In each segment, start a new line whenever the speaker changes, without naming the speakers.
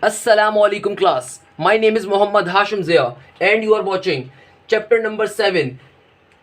Assalamualaikum class. My name is Muhammad Hashim Zia and you are watching chapter number 7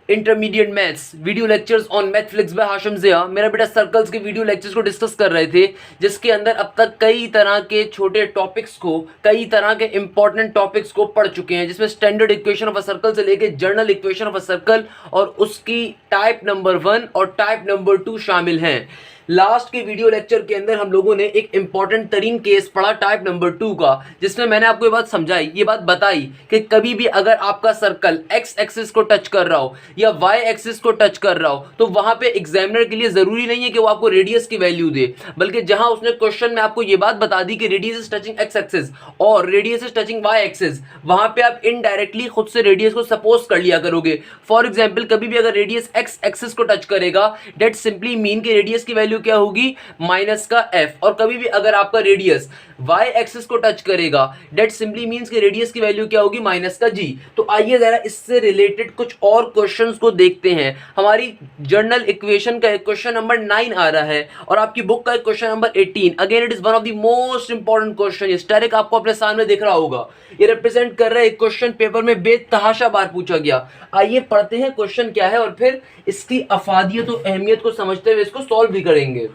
intermediate maths video lectures on Mathflix by Hashim Zia. मेरा बेटा circles के video lectures को discuss कर रहे थे, जिसके अंदर अब तक कई तरह के छोटे टॉपिक्स को, कई तरह के इंपॉर्टेंट टॉपिक्स को पढ़ चुके हैं, जिसमें standard equation of a circle से लेके general equation of a circle और उसकी टाइप नंबर 1 और टाइप नंबर 2 शामिल हैं। लास्ट के वीडियो लेक्चर के अंदर हम लोगों ने एक इंपॉर्टेंट तरीन केस पढ़ा टाइप नंबर 2 का, जिसमें मैंने आपको ये बात समझाई, ये बात बताई कि कभी भी अगर आपका सर्कल एक्स एक्सिस को टच कर रहा हो या वाई एक्सिस को टच कर रहा हो, तो वहां पे एग्जामिनर के लिए जरूरी नहीं है कि वो आपको रेडियस की वैल्यू दे, बल्कि जहां उसने क्वेश्चन में आपको ये बात बता दी कि radius is touching x axis और radius is touching y axis, वहां पे आप इनडायरेक्टली खुद से रेडियस को सपोज कर लिया करोगे। फॉर एग्जाम्पल, कभी भी अगर रेडियस एक्स एक्सिस को टच करेगा, डेट सिंपली मीन कि रेडियस की वैल्यू क्या होगी, माइनस का एफ। और कभी भी अगर आपका रेडियस वाई एक्सिस को टच करेगा, डेट सिंपली मींस कि रेडियस की वैल्यू क्या होगी, माइनस का जी। तो आइए जरा इससे रिलेटेड कुछ और क्वेश्चंस को देखते हैं। हमारी जर्नल इक्वेशन का क्वेश्चन नंबर 9 आ रहा है और आपकी बुक का question number 18। Again it is one of the most important question. ये स्टैटिक आपको अपने सामने दिख रहा होगा, ये रिप्रेजेंट कर रहा है एक क्वेश्चन पेपर में बेतहाशा बार पूछा गया। आइए पढ़ते हैं क्वेश्चन क्या है और फिर इसकी अफादियत और अहमियत को समझते हुए इसको सॉल्व भी करेंगे।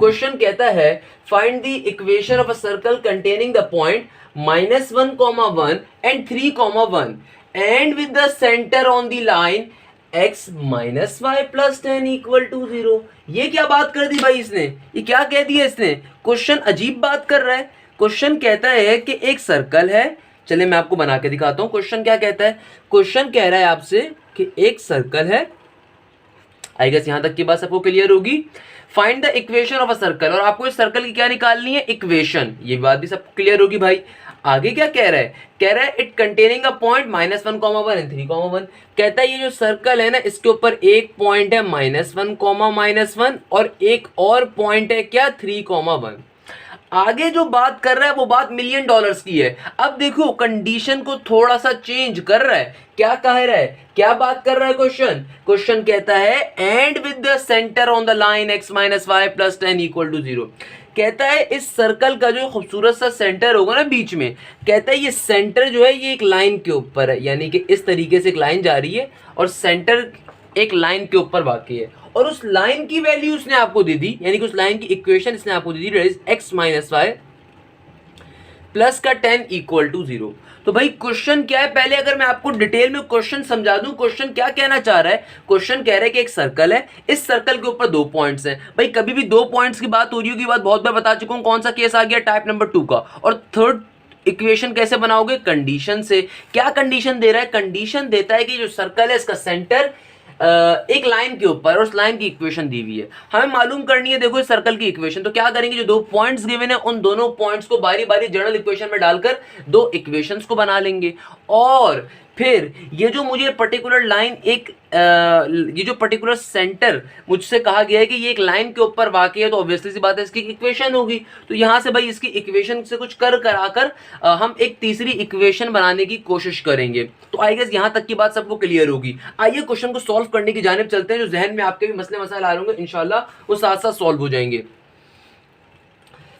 क्वेश्चन कहता है, find the equation of a circle containing the point -1, 1 and 3, 1 and with the centre on the line x -y + 10 = 0। ये क्या बात कर दी भाई इसने, ये क्या कह दिया इसने? क्वेश्चन अजीब बात कर रहा है। क्वेश्चन कहता है कि एक सर्कल है, चलिए मैं आपको बना के दिखाता हूं। क्वेश्चन क्या कहता है? क्वेश्चन कह रहा है आपसे कि एक सर्कल है। आई गेस यहां तक की बात सबको क्लियर होगी। Find the equation of a circle, और आपको इस सर्कल की क्या निकालनी है, इक्वेशन। ये बात भी सबको क्लियर होगी भाई। आगे क्या कह रहा है? कह रहा है it containing a point -1, 1 and 3, 1। कहता है ये जो सर्कल है ना, इसके ऊपर एक पॉइंट है -1, -1 और एक और पॉइंट है क्या, 3, 1। आगे जो बात कर रहा है वो बात $1 मिलियन की है। अब देखो कंडीशन को थोड़ा सा चेंज कर रहा है। क्या कह रहा है, क्या बात कर रहा है क्वेश्चन? क्वेश्चन कहता है and with the centre on the line x - y + 10 = 0। कहता है इस सर्कल का जो खूबसूरत सा सेंटर होगा ना बीच में, कहता है ये सेंटर जो है ये एक लाइन के ऊपर है, यानी कि इस तरीके से एक लाइन जा रही है और सेंटर एक लाइन के ऊपर बाकी है, और उस लाइन की वैल्यू उसने आपको दे दी, यानी कि उस लाइन की इक्वेशन इसने आपको दे दी, x - y + 10 = 0। तो भाई क्वेश्चन क्या है, पहले अगर मैं आपको डिटेल में क्वेश्चन समझा दूं, क्वेश्चन क्या कहना चाह रहा है। क्वेश्चन कह रहा है कि एक सर्कल है, इस सर्कल के ऊपर 2 पॉइंट्स हैं। भाई कभी भी 2 पॉइंट्स की बात हो रही होगी, बात बहुत बार बता चुका हूं। कौन सा केस आ गया, टाइप नंबर 2 का। और थर्ड इक्वेशन कैसे बनाओगे, कंडीशन से। क्या कंडीशन दे रहा है? कंडीशन देता है कि जो सर्कल है इसका सेंटर एक लाइन के ऊपर, और उस लाइन की इक्वेशन दी हुई है। हमें मालूम करनी है, देखो इस सर्कल की इक्वेशन। तो क्या करेंगे, जो 2 पॉइंट्स गिवन है उन दोनों पॉइंट्स को बारी बारी जर्नल इक्वेशन में डालकर 2 इक्वेशंस को बना लेंगे। और फिर ये जो मुझे पर्टिकुलर लाइन ये जो पर्टिकुलर सेंटर मुझसे कहा गया है कि ये एक लाइन के ऊपर वाकई है, तो ऑब्वियसली सी बात है इसकी इक्वेशन होगी। तो यहां से भाई इसकी इक्वेशन से कुछ कराकर हम एक तीसरी इक्वेशन बनाने की कोशिश करेंगे। तो आई गेस यहां तक की बात सबको क्लियर होगी। आइए क्वेश्चन को सॉल्व करने की जानिब चलते हैं। जो जहन में आपके भी मसले मसाइल आ रहे होंगे, इंशाल्लाह वो साथ साथ सॉल्व हो जाएंगे।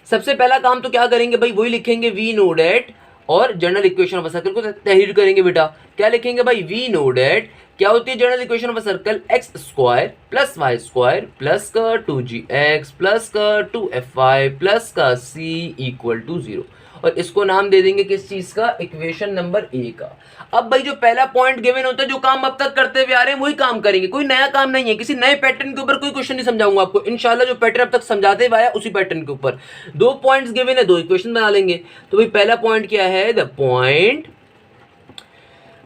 सबसे पहला काम तो क्या करेंगे भाई, वही लिखेंगे वी नो डेट, और general equation of a circle को तहरीर करेंगे बेटा। क्या लिखेंगे भाई, वी नो डेट क्या होती है general equation of a circle, x² + y² + का 2gx + का 2fy + का c = 0। और इसको नाम दे देंगे किस चीज का, इक्वेशन नंबर A का। अब भाई जो पहला पॉइंट गिवन होता है, जो काम अब तक करते हुए आ रहे हैं वही काम करेंगे, कोई नया काम नहीं है। किसी नए पैटर्न के ऊपर कोई क्वेश्चन नहीं समझाऊंगा आपको, इंशाल्लाह जो पैटर्न अब तक समझाते हुए आया उसी पैटर्न के ऊपर। 2 पॉइंट्स गिवन है, 2 इक्वेशन बना लेंगे। तो भाई पहला पॉइंट क्या है, the point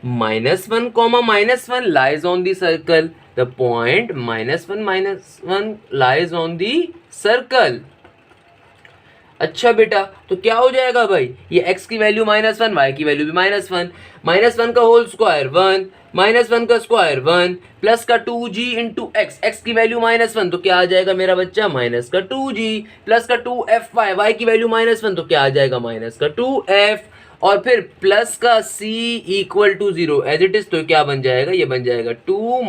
-1, -1 lies on the circle. The point -1, -1 lies on the circle. अच्छा बेटा, तो क्या हो जाएगा भाई, ये x की वैल्यू -1, y की वैल्यू भी -1, -1 का होल स्क्वायर 1, -1 का स्क्वायर 1 प्लस का 2g इंटू x की वैल्यू -1, तो क्या आ जाएगा मेरा बच्चा, माइनस का 2g प्लस का 2fy, y की वैल्यू -1, तो क्या आ जाएगा, माइनस का 2f, और फिर प्लस का c = 0 एज इट इज। तो क्या बन जाएगा, ये बन जाएगा 2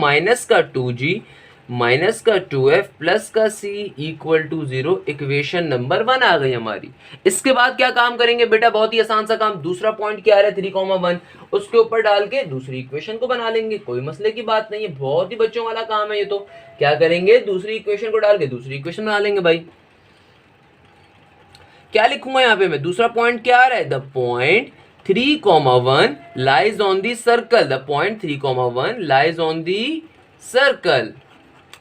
- का 2g माइनस का 2f प्लस का c equal to 0। Equation number 1 आ गई हमारी। इसके बाद क्या काम करेंगे बेटा, बहुत ही आसान सा काम। दूसरा पॉइंट क्या आ रहा है 3,1, उसके ऊपर डाल के दूसरी इक्वेशन को बना लेंगे, कोई मसले की बात नहीं है, बहुत ही बच्चों वाला काम है ये। तो क्या करेंगे, दूसरी इक्वेशन को डाल के दूसरी इक्वेशन बना लेंगे भाई। क्या लिखूंगा यहाँ पे मैं, दूसरा पॉइंट क्या आ रहा है, the point 3,1 lies on the circle, the point 3,1 lies on the circle.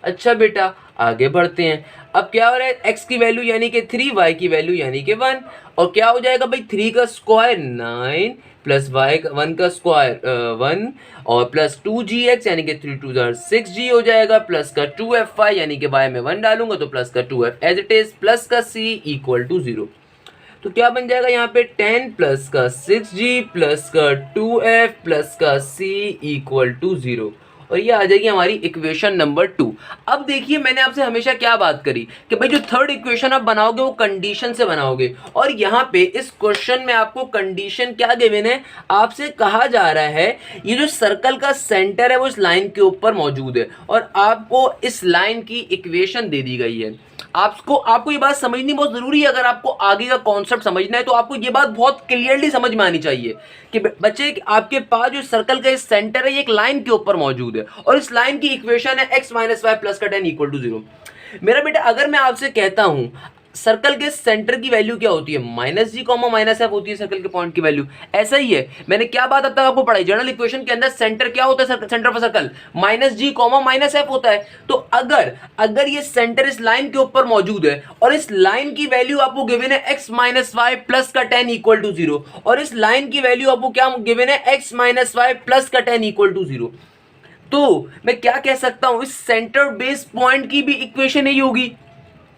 अच्छा बेटा आगे बढ़ते हैं। अब क्या हो रहा है, x की वैल्यू यानी कि 3, y की वैल्यू यानी कि 1, और क्या हो जाएगा भाई, 3 का स्क्वायर 9 प्लस y 1 का स्क्वायर 1 और प्लस 2gx यानी कि 3 2 6g हो जाएगा, प्लस का 2f यानी कि y में 1 डालूंगा तो प्लस का 2f as it is, plus का c इक्वल टू 0। तो क्या बन जाएगा यहाँ पे 10 प्लस का 6g प्लस का 2f प्लस का c इक्वल टू 0, और ये आ जाएगी हमारी इक्वेशन नंबर 2। अब देखिए मैंने आपसे हमेशा क्या बात करी कि भाई जो थर्ड इक्वेशन आप बनाओगे वो कंडीशन से बनाओगे, और यहाँ पे इस क्वेश्चन में आपको कंडीशन क्या गिवन है, आपसे कहा जा रहा है ये जो सर्कल का सेंटर है वो इस लाइन के ऊपर मौजूद है, और आपको इस लाइन की इक्वेशन दे दी गई है। आपको ये बात समझनी बहुत जरूरी है। अगर आपको आगे का कॉन्सेप्ट समझना है तो आपको ये बात बहुत क्लियरली समझ में आनी चाहिए कि बच्चे आपके पास जो सर्कल का सेंटर है ये एक लाइन के ऊपर मौजूद है, और इस लाइन की इक्वेशन है x माइनस वाई प्लस का 10 इक्वल टू 0। मेरा बेटा अगर मैं आपसे कहता हूं सर्कल के सेंटर की वैल्यू क्या होती है, minus G comma minus F होती है सर्कल के पॉइंट की वैल्यू। ऐसा ही है, मैंने क्या बात अब तक आपको पढ़ाई, जनरल इक्वेशन के अंदर सेंटर क्या होता है, centre of circle minus G comma minus F होता है। तो अगर ये सेंटर इस लाइन के ऊपर मौजूद है और इस लाइन की वैल्यू आपको गिवन है एक्स माइनस वाई प्लस का 10 इक्वल टू 0, और इस लाइन की वैल्यू आपको क्या गिवन है एक्स माइनस वाई प्लस का 10 इक्वल टू 0, तो मैं क्या कह सकता हूं, इस सेंटर बेस पॉइंट की भी इक्वेशन यही होगी।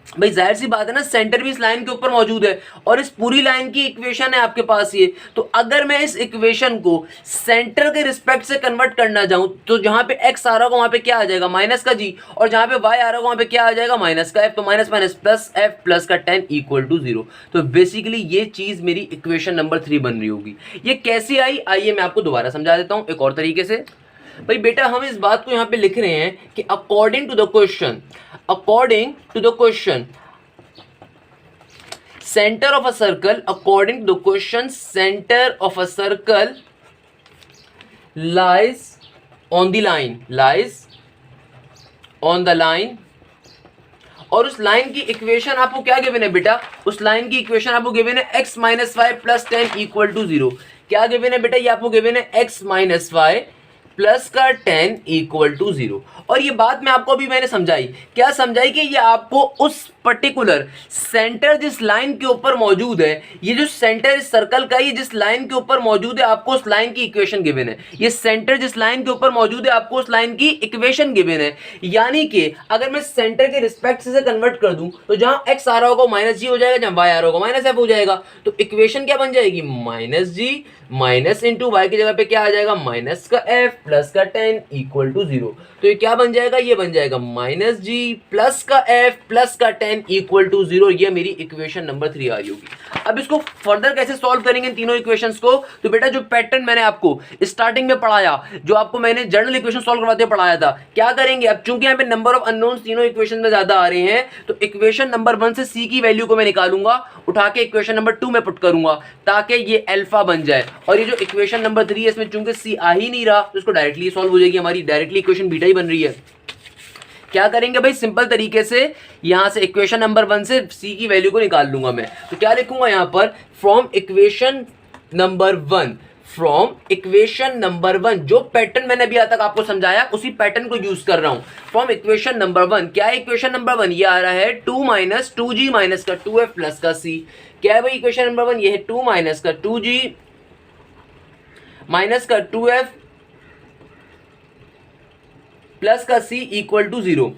भाई जाहिर सी बात है ना, सेंटर भी इस लाइन के ऊपर मौजूद है और इस पूरी लाइन की इक्वेशन है आपके पास ये। तो अगर मैं इस इक्वेशन को सेंटर के रिस्पेक्ट से कन्वर्ट करना चाहूं तो जहां पे x आ रहा होगा वहां पे क्या आ जाएगा, माइनस का g, और जहां पे y आ रहा होगा वहां पे क्या आ जाएगा, माइनस का f। तो minus minus plus f plus का 10 इक्वल टू 0। तो बेसिकली ये चीज मेरी इक्वेशन नंबर 3 बन रही होगी। ये कैसे आई, आइए मैं आपको दोबारा समझा देता हूं एक और तरीके से। भाई बेटा हम इस बात को यहां पे लिख रहे हैं कि according to the question center of a circle, according to the question, center of a circle lies on the line, और उस लाइन की इक्वेशन आपको क्या गिवन है बेटा, उस लाइन की इक्वेशन आपको गिवन है x minus Y plus 10 equal to 0। क्या गिवन है बेटा, ये आपको गिवन है x माइनस वाई प्लस का 10 इक्वल टू 0। और ये बात मैं आपको अभी मैंने समझाई, क्या समझाई कि ये आपको उस पर्टिकुलर सेंटर जिस लाइन के ऊपर मौजूद है, ये जो सेंटर इस सर्कल का ये जिस लाइन के ऊपर मौजूद है आपको उस लाइन की इक्वेशन गिवन है। ये सेंटर जिस लाइन के ऊपर मौजूद है आपको उस लाइन की इक्वेशन गिवन है। यानी कि अगर मैं सेंटर के रिस्पेक्ट से कन्वर्ट कर दूं तो जहां x आ रहा होगा माइनस जी हो जाएगा, जहां y आ रहा होगा माइनस एफ हो जाएगा। तो इक्वेशन क्या बन जाएगी, माइनस जी माइनस इंटू वाई की जगह पे क्या आ जाएगा, माइनस का f प्लस का 10 इक्वल टू 0। तो ये क्या बन जाएगा, ये बन जाएगा माइनस जी प्लस का f प्लस का 10 इक्वल टू 0। ये मेरी इक्वेशन नंबर 3 आ रही होगी। अब इसको फर्दर कैसे सॉल्व करेंगे इन तीनों इक्वेशंस को, तो बेटा जो पैटर्न मैंने आपको स्टार्टिंग में पढ़ाया, जो आपको मैंने जनरल इक्वेशन सॉल्व करवाते हुए पढ़ाया था, क्या करेंगे अब चूंकि यहाँ पे नंबर ऑफ अननोन्स तीनों इक्वेशन में ज्यादा आ रहे हैं, तो इक्वेशन नंबर 1 से c की वैल्यू को मैं निकालूंगा, उठा के इक्वेशन नंबर 2 में पुट करूंगा ताकि ये अल्फा बन जाए। और ये जो इक्वेशन नंबर 3 है इसमें चूंकि c आ ही नहीं रहा तो इसको डायरेक्टली सॉल्व हो जाएगी, हमारी डायरेक्टली इक्वेशन बीटा ही बन रही है। क्या करेंगे भाई, सिंपल तरीके से यहां से इक्वेशन नंबर 1 से c की वैल्यू को निकाल लूंगा मैं। तो क्या लिखूंगा यहां पर, फ्रॉम इक्वेशन नंबर 1 जो पैटर्न मैंने अभी तक आपको समझाया उसी पैटर्न को यूज कर रहा हूं। फ्रॉम इक्वेशन नंबर 1, क्या है इक्वेशन नंबर 1, ये आ रहा है 2 माइनस 2g माइनस का 2f प्लस का c। क्या है भाई इक्वेशन नंबर 1, ये है 2 माइनस का 2g माइनस का 2f प्लस का c इक्वल टू 0।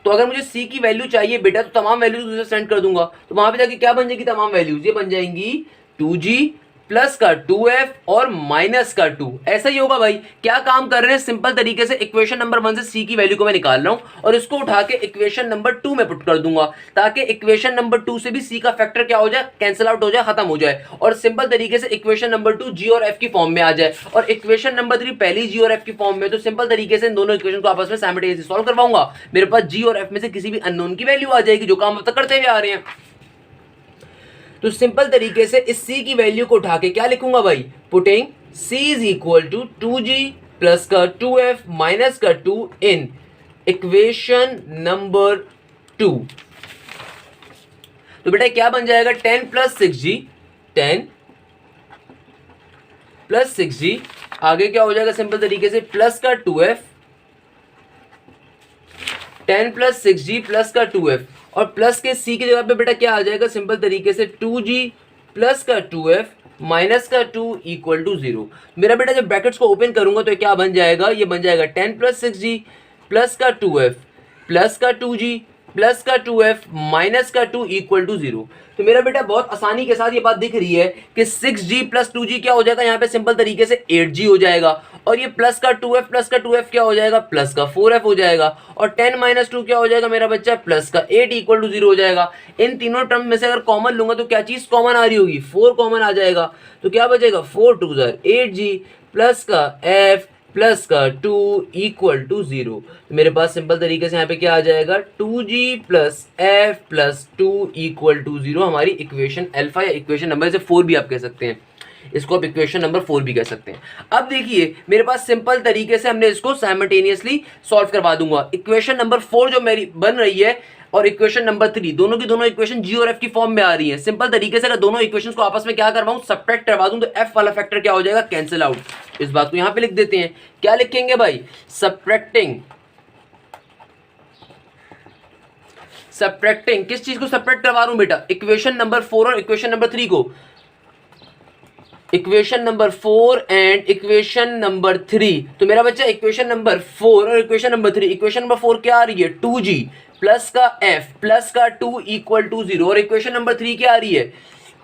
तो अगर मुझे c की वैल्यू चाहिए बेटा तो तमाम वैल्यूज उसे सेंड कर दूंगा, तो वहां पे जाके क्या बन जाएगी, तमाम वैल्यूज ये बन जाएंगी 2g प्लस का 2f और माइनस का 2, ऐसा ही होगा भाई। क्या काम कर रहे हैं, सिंपल तरीके से इक्वेशन नंबर 1 से c की वैल्यू को मैं निकाल रहा हूं और इसको उठा के इक्वेशन नंबर 2 में पुट कर दूंगा, ताकि इक्वेशन नंबर 2 से भी c का फैक्टर क्या हो जाए, कैंसिल आउट हो जाए, खत्म हो जाए, और सिंपल तरीके से इक्वेशन नंबर 2 g और f की फॉर्म में आ जाए, और इक्वेशन नंबर 3 पहली g और f की फॉर्म में। तो सिंपल तरीके से इन दोनों इक्वेशन को आपस में साइमल्टेनियसली सॉल्व करवाऊंगा, मेरे पास g और f में से किसी भी अननोन की वैल्यू आ जाएगी, जो काम अब तक करते हुए आ रहे हैं। तो सिंपल तरीके से इस c की वैल्यू को उठा के क्या लिखूंगा भाई, putting c is equal to 2g plus का 2f माइनस का 2 इन इक्वेशन नंबर 2। तो बेटा क्या बन जाएगा, 10 प्लस 6g, 10 प्लस 6g, आगे क्या हो जाएगा सिंपल तरीके से प्लस का 2f, 10 प्लस 6g प्लस का 2f, और प्लस के c की जगह पे बेटा क्या आ जाएगा सिंपल तरीके से 2g प्लस का 2f माइनस का 2 इक्वल टू 0। मेरा बेटा जब ब्रैकेट्स को ओपन करूंगा तो क्या बन जाएगा, ये बन जाएगा 10 प्लस 6g प्लस का 2f प्लस का 2g प्लस का 2f माइनस का 2 इक्वल टू 0। तो मेरा बेटा बहुत आसानी के साथ ये बात दिख रही है कि 6g प्लस 2g क्या हो जाएगा, यहाँ पे सिंपल तरीके से 8g हो जाएगा, और ये प्लस का 2f क्या हो जाएगा, प्लस का 4f हो जाएगा, और 10 माइनस 2 क्या हो जाएगा मेरा बच्चा, प्लस का 8 इक्वल टू 0 हो जाएगा। इन तीनों टर्म में से अगर कॉमन लूंगा तो क्या चीज कॉमन आ रही होगी, 4 कॉमन आ जाएगा। तो क्या बचेगा, 4 2 8g प्लस का f प्लस का 2 इक्वल टू 0। तो मेरे पास सिंपल तरीके से यहाँ पे क्या आ जाएगा, 2g plus f plus 2 equal to 0, हमारी इक्वेशन अल्फा या इक्वेशन नंबर से 4 भी आप कह सकते हैं, इसको आप इक्वेशन नंबर 4 भी कह सकते हैं। अब देखिए मेरे पास सिंपल तरीके से हमने इसको साइमल्टेनियसली सॉल्व करवा दूंगा। इक्वेशन नंबर 4 जो मेरी बन रही है और इक्वेशन नंबर 3, दोनों की दोनों इक्वेशन g और f की फॉर्म में आ रही है। सिंपल तरीके से अगर दोनों इक्वेशंस को आपस में क्या करवाऊं, सब्ट्रैक्ट करवा दूं, तो f वाला फैक्टर क्या हो जाएगा, कैंसिल आउट। इस बात को यहां पे लिख देते हैं, क्या लिखेंगे भाई, सब्ट्रैक्टिंग किस चीज को सब्ट्रैक्ट करवा रहा हूं बेटा, इक्वेशन नंबर 4 और इक्वेशन नंबर 3 को, equation number 4 and equation number 3। तो मेरा बच्चा इक्वेशन नंबर 4 और इक्वेशन नंबर 3, इक्वेशन नंबर 4 क्या आ रही है, 2g प्लस का f प्लस का 2 इक्वल टू 0, और इक्वेशन नंबर 3 क्या आ रही है,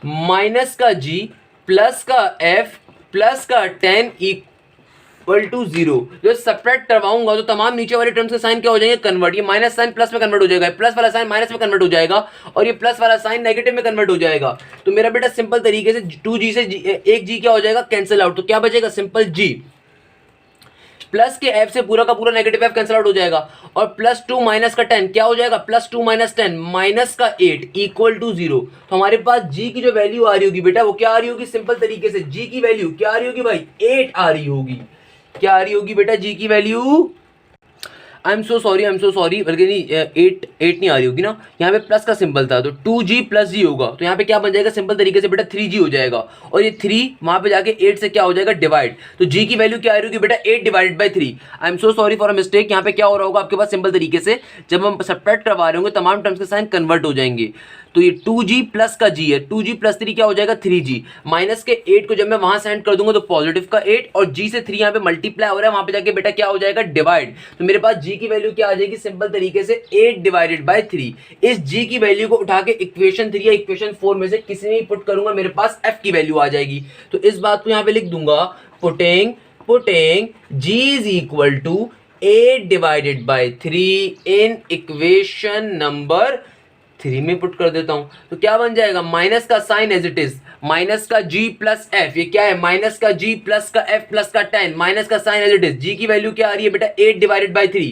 माइनस का g प्लस का f प्लस का 10 इक्वल टू 0। जो सब्ट्रैक्ट करवाऊंगा तो तमाम नीचे वाले टर्म्स के साइन क्या हो जाएंगे, कन्वर्ट, ये माइनस साइन प्लस में कन्वर्ट हो जाएगा, प्लस वाला साइन माइनस में कन्वर्ट हो जाएगा, और ये प्लस वाला साइन नेगेटिव में कन्वर्ट हो जाएगा। तो मेरा बेटा सिंपल तरीके से 2g से एक g क्या हो जाएगा, कैंसिल आउट। तो क्या बचेगा, सिंपल g प्लस के f से पूरा का पूरा नेगेटिव f कैंसिल आउट हो जाएगा, और प्लस 2 माइनस का 10 क्या हो जाएगा, प्लस 2 माइनस 10 माइनस का 8 इक्वल टू 0। तो हमारे पास g की जो वैल्यू आ रही होगी बेटा वो क्या आ रही होगी, सिंपल तरीके से g की वैल्यू क्या आ रही होगी भाई, 8 आ रही होगी। क्या आ रही होगी बेटा जी की value, I am so sorry, बल्कि नहीं 8 नहीं आ रही होगी ना, यहाँ पे प्लस का सिंबल था तो 2g प्लस जी होगा, तो यहाँ पे क्या बन जाएगा सिंपल तरीके से बेटा 3g हो जाएगा, और ये 3 वहाँ पे जाके 8 से क्या हो जाएगा, डिवाइड। तो g की वैल्यू क्या आ रही होगी बेटा, 8 divided by 3। I am so sorry for a mistake, यहाँ पे क्या हो रहा होगा आपके पास, सिंपल तरीके से जब हम सब्ट्रैक्ट करवा रहे होंगे तमाम टर्म्स के साइन कन्वर्ट हो जाएंगे। तो ये 2g प्लस का g है, 2g प्लस 3 क्या हो जाएगा, 3g, माइनस के 8 को जब मैं वहां सेंड कर दूंगा तो पॉजिटिव का 8, और g से 3 यहाँ पे मल्टीप्लाई हो रहा है, वहां पे जाके बेटा क्या हो जाएगा, डिवाइड। तो मेरे पास g की वैल्यू क्या आ जाएगी, सिंपल तरीके से 8 डिवाइडेड बाय 3। इस g की वैल्यू को उठा के इक्वेशन 3 या इक्वेशन 4 में से किसी में ही पुट करूंगा, मेरे पास f की वैल्यू आ जाएगी। तो इस बात को यहाँ पे लिख दूंगा, putting g is equal to 8 divided by 3 in equation number 3 में पुट कर देता हूं। तो क्या बन जाएगा, माइनस का sign as it is, minus का g प्लस f, ये क्या है, माइनस का g प्लस का f प्लस का 10, माइनस का sign as it is, g की वैल्यू क्या आ रही है बेटा, 8 डिवाइडेड बाई 3,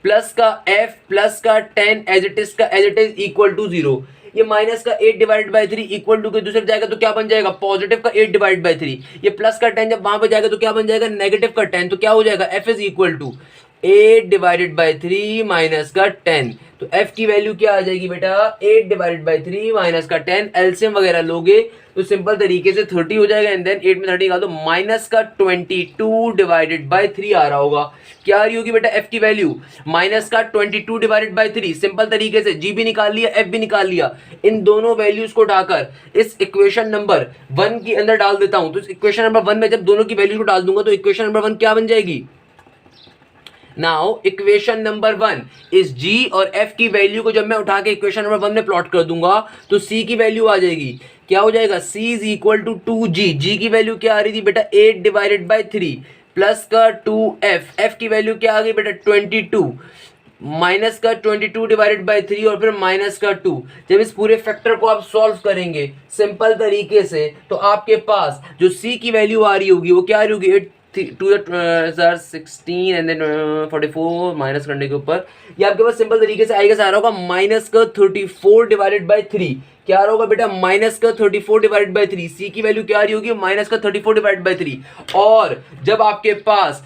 प्लस का f प्लस का 10 as it is equal to 0। ये माइनस का 8 डिवाइडेड बाई 3 इक्वल टू के दूसरे जाएगा तो क्या बन जाएगा, पॉजिटिव का 8 डिवाइड बाई 3। ये प्लस का 10 जब वहां पे जाएगा तो क्या बन जाएगा, नेगेटिव का 10। तो क्या हो जाएगा, f is equal to 8 divided by 3 minus का 10। तो f की वैल्यू क्या आ जाएगी बेटा, 8 डिवाइडेड बाई 3 माइनस का 10, एलसीएम वगैरह लोगे तो सिंपल तरीके से 30 हो जाएगा, एंड देन 8 में 30 निकाल दो, माइनस का 22 डिवाइडेड बाई 3 आ रहा होगा। क्या आ रही होगी बेटा f की वैल्यू, माइनस का 22 डिवाइडेड बाई 3। सिंपल तरीके से g भी निकाल लिया, f भी निकाल लिया, इन दोनों वैल्यूज को उठाकर इस इक्वेशन नंबर 1 के अंदर डाल देता हूं। तो इस इक्वेशन नंबर 1 में जब दोनों की वैल्यूज को डाल दूंगा तो इक्वेशन नंबर 1 क्या बन जाएगी, नाउ इक्वेशन नंबर 1 इस g और f की वैल्यू को जब मैं उठा के इक्वेशन नंबर 1 में प्लॉट कर दूंगा तो c की वैल्यू आ जाएगी, क्या हो जाएगा, c is equal to 2g, g की वैल्यू क्या आ रही थी बेटा 8 डिवाइडेड बाई 3 प्लस का 2f, f की वैल्यू क्या आ गई बेटा 22 माइनस का 22 डिवाइडेड बाई 3 और फिर माइनस का 2। जब इस पूरे फैक्टर को आप सॉल्व करेंगे सिंपल तरीके से तो आपके पास जो c की वैल्यू आ रही होगी वो क्या आ रही होगी 8 टू 16 एंड देन 44 माइनस करने के ऊपर ये आपके पास सिंपल तरीके से आएगा, आ रहा होगा माइनस का 34 डिवाइडेड बाई 3। क्या आ रहा होगा बेटा माइनस का 34 डिवाइडेड बाई 3, सी की वैल्यू क्या आ रही होगी माइनस का 34 डिवाइडेड बाई 3। और जब आपके पास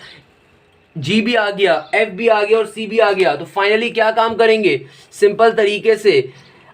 जी भी आ गया, एफ भी आ गया और सी भी आ गया तो फाइनली क्या काम करेंगे, सिंपल तरीके से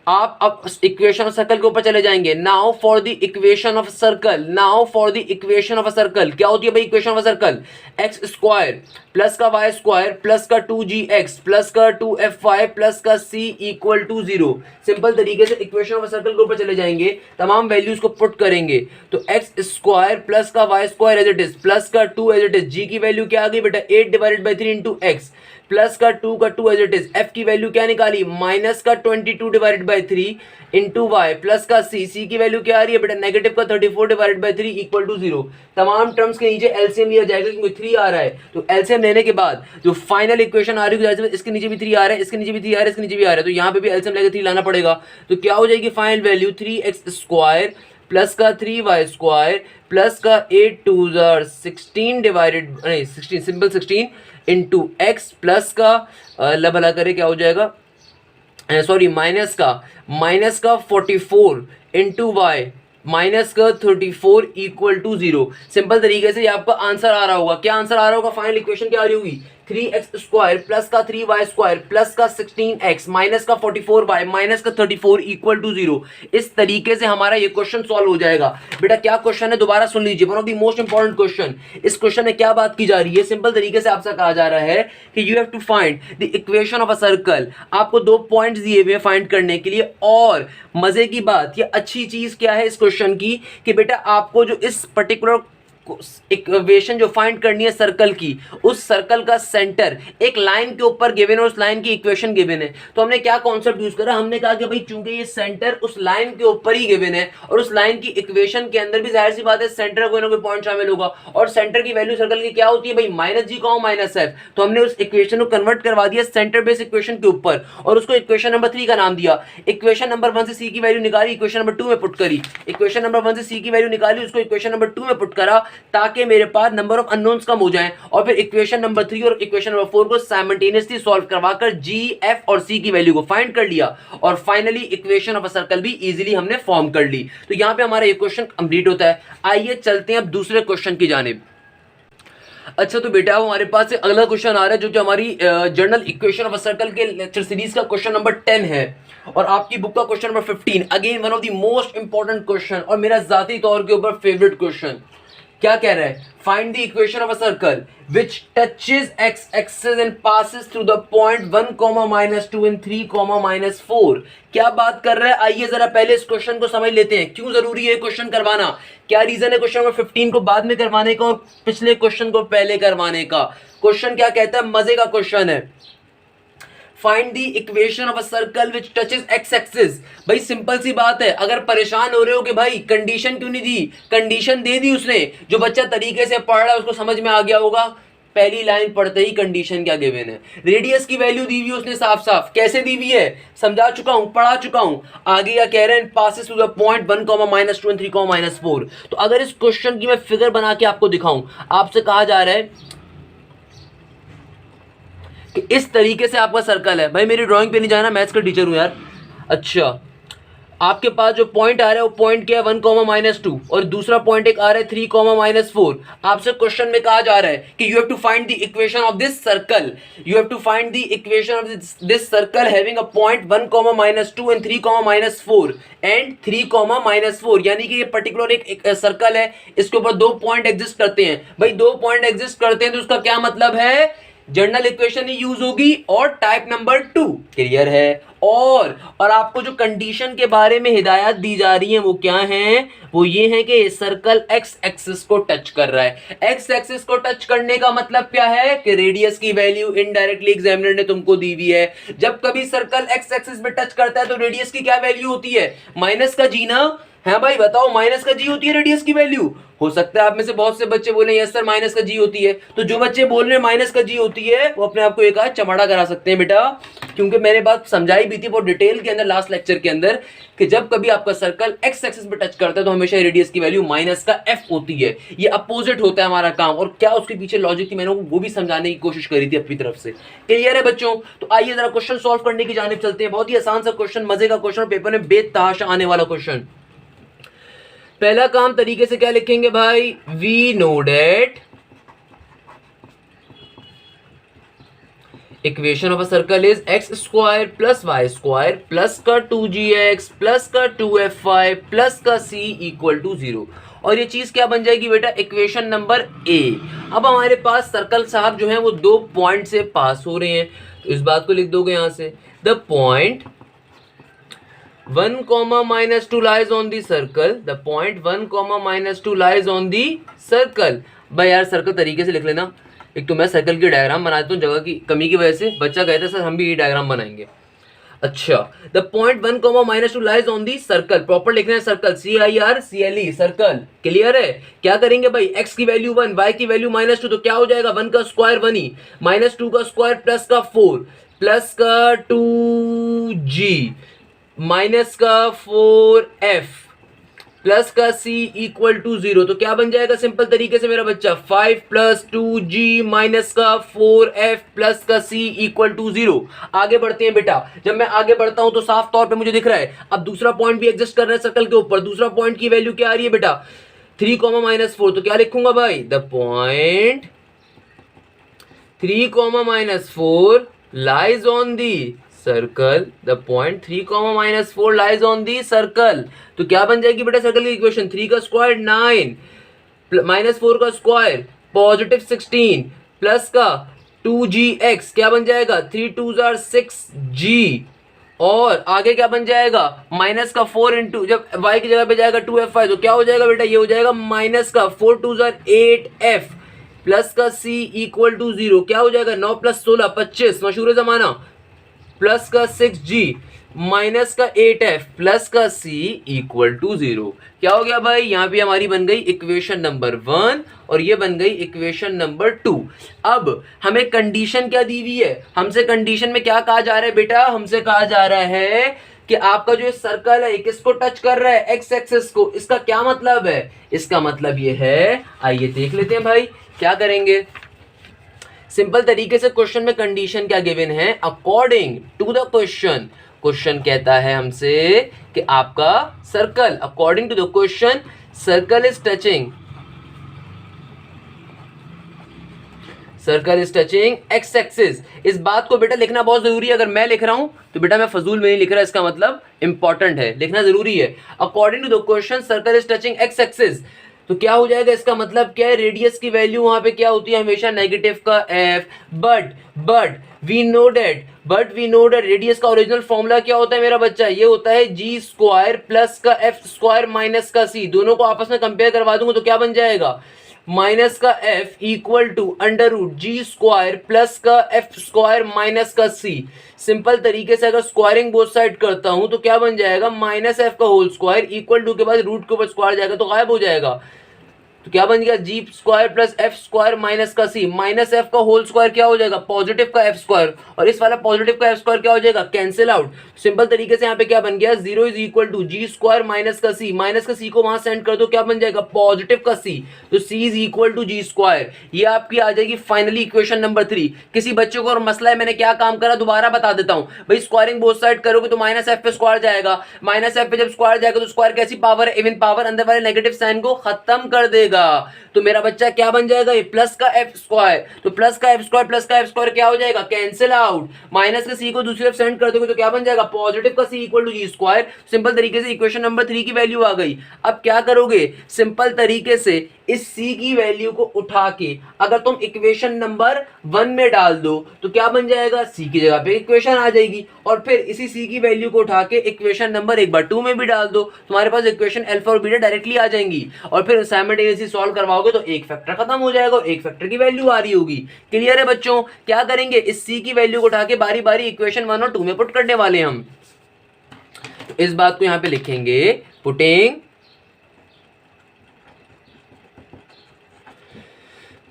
आप अब इक्वेशन ऑफ सर्कल के ऊपर चले जाएंगे। Now for the equation of circle, now for the equation of a circle क्या होती है भाई equation of a circle, x square plus का वाई स्क्वायर प्लस का 2gx प्लस का 2fy प्लस का c इक्वल टू 0। सिंपल तरीके से इक्वेशन ऑफ अ सर्कल के ऊपर चले जाएंगे, तमाम वैल्यूज को पुट करेंगे तो एक्स स्क्वायर प्लस का Y square as it is plus का 2 एज इट इज, जी की वैल्यू क्या आ गई बेटा 8 divided by 3 into X plus का 2 एज इट इज, एफ की वैल्यू क्या निकाली माइनस का 22 divided by 3 into Y plus का सी, सी की वैल्यू क्या आ रही है बेटा नेगेटिव का 34 डिवाइडेड बाई 3 इक्वल टू 0। तमाम टर्म्स के नीचे एलसीएम लिया जाएगा क्योंकि 3 आ रहा है तो एलसीएम लेने के बाद जो फाइनल इक्वेशन आ रही है इसके नीचे भी 3 आ रहा है, इसके नीचे भी 3 आ रहा है, इसके नीचे भी आ रहा है तो यहाँ पे भी एलसीएम लेकर 3 लाना पड़ेगा। तो क्या हो जाएगी final value 3x square plus का 3y स्क्वायर प्लस का 8 टू 16 डिवाइडेड नहीं 16 सिंपल 16 इंटू एक्स प्लस का भला करे क्या हो जाएगा सॉरी माइनस का 44 इंटू वाई माइनस का 34 इक्वल टू 0। सिंपल तरीके से ये आपका आंसर आ रहा होगा, क्या आंसर आ रहा होगा फाइनल इक्वेशन क्या आ रही होगी 3x स्क्वायर प्लस का 3y स्क्वायर प्लस का 16x माइनस का 44y माइनस का 34 इक्वल टू 0। इस तरीके से हमारा ये क्वेश्चन सॉल्व हो जाएगा। बेटा क्या क्वेश्चन है दोबारा सुन लीजिए, one of the most important question. इस क्वेश्चन में क्या बात की जा रही है, सिंपल तरीके से आपसे कहा जा रहा है कि you have to find the equation of a circle. आपको 2 पॉइंट्स दिए हुए फाइंड करने के लिए, और मजे की बात ये अच्छी चीज क्या है इस क्वेश्चन की कि बेटा आपको जो इस पर्टिकुलर इक्वेशन जो फाइंड करनी है सर्कल की, उस सर्कल का सेंटर एक लाइन के ऊपर गिवन है, उस लाइन की इक्वेशन गिवन है। तो हमने क्या कॉन्सेप्ट यूज करा, हमने कहा कि भाई चूंकि ये सेंटर उस लाइन के ऊपर ही गिवन है और उस लाइन की इक्वेशन के अंदर भी जाहिर सी बात है सेंटर कोई ना कोई पॉइंट शामिल होगा, और सेंटर की वैल्यू सर्कल की क्या होती है भाई minus G comma minus F. तो हमने उस इक्वेशन को कन्वर्ट करवा दिया सेंटर बेस इक्वेशन के ऊपर और उसको इक्वेशन नंबर 3 का नाम दिया। इक्वेशन नंबर 1 से सी की वैल्यू निकाली, इक्वेशन नंबर 2 में पुट करी, इक्वेशन नंबर 1 से सी की वैल्यू निकाली, उसको इक्वेशन नंबर 2 में पुट करा ताकि मेरे पास नंबर ऑफ अननोन्स कम हो जाएं, और फिर इक्वेशन नंबर 3 और इक्वेशन नंबर 4 को साइमल्टेनियसली सॉल्व करवाकर जी, एफ और सी की वैल्यू को फाइंड कर लिया और finally equation of a circle भी इजीली हमने फॉर्म कर ली। तो यहां पे हमारा इक्वेशन कंप्लीट होता है। आइए चलते हैं अब दूसरे क्वेश्चन की जानिब। अच्छा तो बेटा अब हमारे पास अगला क्वेश्चन आ रहा है जो कि हमारी general equation of a circle के लेक्चर सीरीज का क्वेश्चन नंबर 10 है और आपकी बुक का question number 15, again one of the most important question और मेरा जाती तौर के ऊपर फेवरेट क्वेश्चन। क्या कह रहा है, find the equation of a circle which touches x axis and passes through the point 1, -2 and 3, -4। क्या बात कर रहा है, आइए जरा पहले इस क्वेश्चन को समझ लेते हैं। क्यों जरूरी है क्वेश्चन करवाना, क्या रीजन है क्वेश्चन नंबर 15 को बाद में करवाने का और पिछले क्वेश्चन को पहले करवाने का। क्वेश्चन क्या कहता है, मजे का क्वेश्चन है, find the equation of a circle which touches x axis. भाई सिंपल सी बात है, अगर परेशान हो रहे हो कि भाई कंडीशन क्यों नहीं दी, कंडीशन दे दी उसने। जो बच्चा तरीके से पढ़ रहा है उसको समझ में आ गया होगा, पहली लाइन पढ़ते ही कंडीशन क्या गिवन है, रेडियस की वैल्यू दी हुई है उसने साफ साफ, कैसे दी हुई है समझा चुका हूं, पढ़ा चुका हूं। आगे क्या कह रहे हैं, passes to the point 1, -2 and 3, -4। तो अगर इस क्वेश्चन की मैं फिगर बना के आपको दिखाऊं, आपसे कहा जा रहा है कि इस तरीके से आपका सर्कल है। भाई मेरी ड्राइंग पे नहीं जाना, मैथ्स का टीचर हूं यार। अच्छा आपके पास जो पॉइंट आ रहा है वो पॉइंट क्या है 1, -2 और दूसरा पॉइंट एक आ रहा है 3, -4। आपसे क्वेश्चन में कहा जा रहा है कि you have to find the equation of this circle, you have to find the equation of this circle having a point 1, -2 and 3, -4 and 3, -4। यानी कि ये पर्टिकुलर एक सर्कल है, इसके ऊपर 2 पॉइंट एग्जिस्ट करते हैं। भाई 2 पॉइंट एग्जिस्ट करते हैं तो उसका क्या मतलब है, जनरल इक्वेशन ही यूज होगी और टाइप नंबर 2 क्लियर है। और आपको जो कंडीशन के बारे में हिदायत दी जा रही है वो क्या है, वो ये है कि सर्कल एक्स एक्सिस को टच कर रहा है। एक्स एक्सिस को टच करने का मतलब क्या है कि रेडियस की वैल्यू इनडायरेक्टली एग्जामिनर ने तुमको दी हुई है। जब कभी सर्कल एक्स एक्सिस पे टच करता है तो रेडियस की क्या वैल्यू होती है, माइनस का जी ना, है भाई बताओ, माइनस का जी होती है रेडियस की वैल्यू? हो सकता है आप में से बहुत से बच्चे बोले यस सर माइनस का जी होती है, तो जो बच्चे बोल रहे हैं माइनस का जी होती है वो अपने आप को एक आध चमाड़ा करा सकते हैं बेटा, क्योंकि मैंने बात समझाई भी थी बहुत डिटेल के अंदर लास्ट लेक्चर के अंदर कि जब कभी आपका सर्कल एक्स एक्सिस पे टच करता है तो हमेशा रेडियस की वैल्यू माइनस का एफ होती है। ये अपोजिट होता है हमारा काम, और क्या उसके पीछे लॉजिक थी मैंने वो भी समझाने की कोशिश करी थी अपनी तरफ से। क्लियर है बच्चों? तो आइए जरा क्वेश्चन सॉल्व करने की जानिब चलते हैं। बहुत ही आसान सा क्वेश्चन, मजे का क्वेश्चन, पेपर में बेतहाशा आने वाला क्वेश्चन। पहला काम तरीके से क्या लिखेंगे भाई, we know that equation of a circle is X square plus Y square plus का 2gx प्लस का 2fy प्लस का c इक्वल टू 0। और ये चीज क्या बन जाएगी बेटा, इक्वेशन नंबर ए। अब हमारे पास सर्कल साहब जो है वो दो पॉइंट से पास हो रहे हैं, तो इस बात को लिख दोगे यहां से, the point 1, -2 lies on the circle, the point 1, -2 lies on the circle। भाई यार सर्कल तरीके से लिख लेना, एक तो मैं सर्कल की डायग्राम बना देता हूँ जगह की कमी की वजह से, बच्चा कहता है सर हम भी ये डायग्राम बनाएंगे। अच्छा, the point 1, -2 lies on the circle, proper लिखना है सर्कल, CIRCLE सर्कल। क्लियर है? क्या करेंगे भाई, x की वैल्यू 1, y की वैल्यू -2, तो क्या हो जाएगा 1 का स्क्वायर 1 ही, -2 का स्क्वायर प्लस का 4 प्लस का 2g माइनस का 4f प्लस का c इक्वल टू 0। तो क्या बन जाएगा सिंपल तरीके से मेरा बच्चा, 5 + 2g माइनस का 4f प्लस का c इक्वल टू 0। आगे बढ़ते हैं बेटा, जब मैं आगे बढ़ता हूं तो साफ तौर पे मुझे दिख रहा है अब दूसरा पॉइंट भी एग्जिस्ट कर रहा है सर्कल के ऊपर। दूसरा पॉइंट की वैल्यू क्या आ रही है बेटा, 3, -4। तो क्या लिखूंगा भाई, the point 3, -4 lies on the circle, the point 3, -4 lies on the circle. तो क्या बन जाएगी बेटा सर्कल की इक्वेशन, 3 का स्क्वायर 9 -4 का स्क्वायर +16 प्लस का 2gx, क्या बन जाएगा 3 2 6g, और आगे क्या बन जाएगा माइनस का 4 इंटू, जब y की जगह पे जाएगा 2fy, तो क्या हो जाएगा बेटा, ये हो जाएगा माइनस का 4 2 8f प्लस का c इक्वल टू 0। क्या हो जाएगा 9 + 16 25, मशहूर जमाना, प्लस का 6g माइनस का 8f प्लस का c इक्वल टू 0। क्या हो गया भाई, यहां पे हमारी बन गई इक्वेशन नंबर 1 और ये बन गई इक्वेशन नंबर 2। अब हमें कंडीशन क्या दी हुई है, हमसे कंडीशन में क्या कहा जा रहा है बेटा, हमसे कहा जा रहा है कि आपका जो सर्कल है किसको टच कर रहा है, एक्स एक्सिस को। इसका क्या मतलब है, इसका मतलब ये है, आइए देख लेते हैं भाई क्या करेंगे। सिंपल तरीके से क्वेश्चन में कंडीशन क्या गिवन है, according to the question, question कहता है हमसे कि आपका सर्कल, according to the question circle is touching x axis. इस बात को बेटा लिखना बहुत जरूरी है, अगर मैं लिख रहा हूं तो बेटा मैं फजूल में नहीं लिख रहा, इसका मतलब इंपॉर्टेंट है, लिखना जरूरी है। According to the question circle is touching x axis, तो क्या हो जाएगा, इसका मतलब क्या है, रेडियस की वैल्यू वहां पे क्या होती है हमेशा नेगेटिव का f, but we know that radius का ओरिजिनल फॉर्मूला क्या होता है मेरा बच्चा, ये होता है g स्क्वायर प्लस का f स्क्वायर माइनस का c। दोनों को आपस में कंपेयर करवा दूंगा तो क्या बन जाएगा, माइनस का f equal to √g square plus का f स्क्वायर माइनस का c। सिंपल तरीके से अगर स्क्वायरिंग बोथ साइड करता हूं तो क्या बन जाएगा, -f का होल स्क्वायर इक्वल टू के बाद रूट के ऊपर स्क्वायर जाएगा तो गायब हो जाएगा, तो क्या बन गया g square plus f square minus का c, माइनस f का होल स्क्वायर क्या हो जाएगा पॉजिटिव का f स्क्वायर, और इस वाला पॉजिटिव का f स्क्वायर क्या हो जाएगा कैंसिल आउट। सिंपल तरीके से यहाँ पे क्या बन गया, 0 is equal to g square minus का c, माइनस का c को वहां सेंड कर दो क्या बन जाएगा पॉजिटिव का c, तो c is equal to g square. ये आपकी आ जाएगी फाइनली इक्वेशन नंबर 3। किसी बच्चे को और मसला है, मैंने क्या काम करा दोबारा बता देता हूं भाई, स्क्वायरिंग बोथ साइड करोगे तो -f पे स्क्वायर जाएगा, -f पे जब स्क्वायर जाएगा तो स्क्वायर कैसी पावर है, इवन पावर, अंदर वाले नेगेटिव साइन को खत्म कर देगा। तो मेरा बच्चा क्या बन जाएगा, ये प्लस का f स्क्वायर, तो प्लस का f स्क्वायर प्लस का f स्क्वायर क्या हो जाएगा कैंसिल आउट, माइनस का c को दूसरी तरफ सेंड कर दोगे तो क्या बन जाएगा पॉजिटिव का c equal to g square. Simple तरीके से इक्वेशन नंबर 3 की वैल्यू आ गई। अब क्या करोगे, सिंपल तरीके से इस c की वैल्यू को उठा के अगर तुम इक्वेशन नंबर 1 में डाल दो तो क्या बन जाएगा, c की जगह पे इक्वेशन आ जाएगी, और फिर इसी c की वैल्यू को उठा के इक्वेशन नंबर एक बार 2 में भी डाल दो, तुम्हारे पास इक्वेशन अल्फा और बीटा डायरेक्टली आ जाएंगी, और फिर साइमल्टेनियसली सॉल्व करवाओगे तो एक फैक्टर खत्म हो जाएगा और एक फैक्टर की वैल्यू आ रही होगी। क्लियर है बच्चों? क्या करेंगे, इस c की वैल्यू को उठा के बारी बारी इक्वेशन 1 और 2 में पुट करने वाले हम। इस बात को यहां पे लिखेंगे putting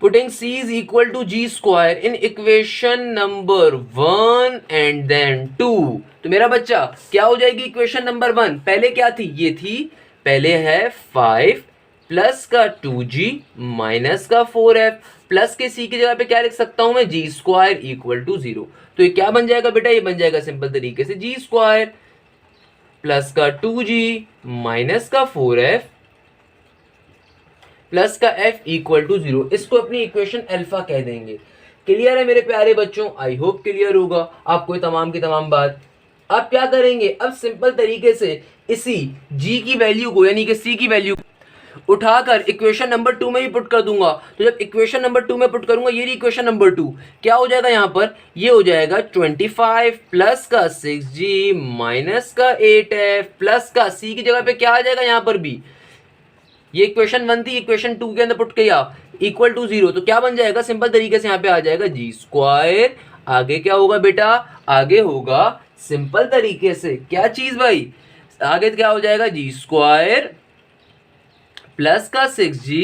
putting c is equal to G square in equation number 1 and then 2, तो मेरा बच्चा क्या हो जाएगी इक्वेशन नंबर 1, पहले क्या थी, ये थी, पहले है 5 प्लस का 2g माइनस का 4f प्लस के c की जगह पे क्या लिख सकता हूं मैं, जी स्क्वायर इक्वल टू 0। तो ये क्या बन जाएगा बेटा, ये बन जाएगा सिंपल तरीके से जी स्क्वायर प्लस का 2g माइनस का 4f प्लस का f इक्वल टू 0। इसको अपनी इक्वेशन अल्फा कह देंगे। क्लियर है मेरे प्यारे बच्चों, आई होप क्लियर होगा आपको तमाम की तमाम बात। अब क्या करेंगे, अब सिंपल तरीके से इसी g की वैल्यू को यानी कि c की वैल्यू उठाकर इक्वेशन नंबर 2 में भी पुट कर दूंगा। तो जब इक्वेशन नंबर 2 में पुट करूंगा, ये रही इक्वेशन नंबर 2, क्या हो जाएगा यहाँ पर, ये हो जाएगा 25 प्लस का 6g माइनस का 8f प्लस का c की जगह पे क्या आ जाएगा यहाँ पर भी, ये इक्वेशन 1 थी, इक्वेशन 2 के अंदर पुट किया इक्वल टू 0, तो क्या बन जाएगा, सिंपल तरीके से यहाँ पे आ जाएगा जी स्क्वायर, आगे क्या होगा बेटा, आगे होगा सिंपल तरीके से क्या चीज भाई, आगे क्या हो जाएगा जी स्क्वायर प्लस का 6g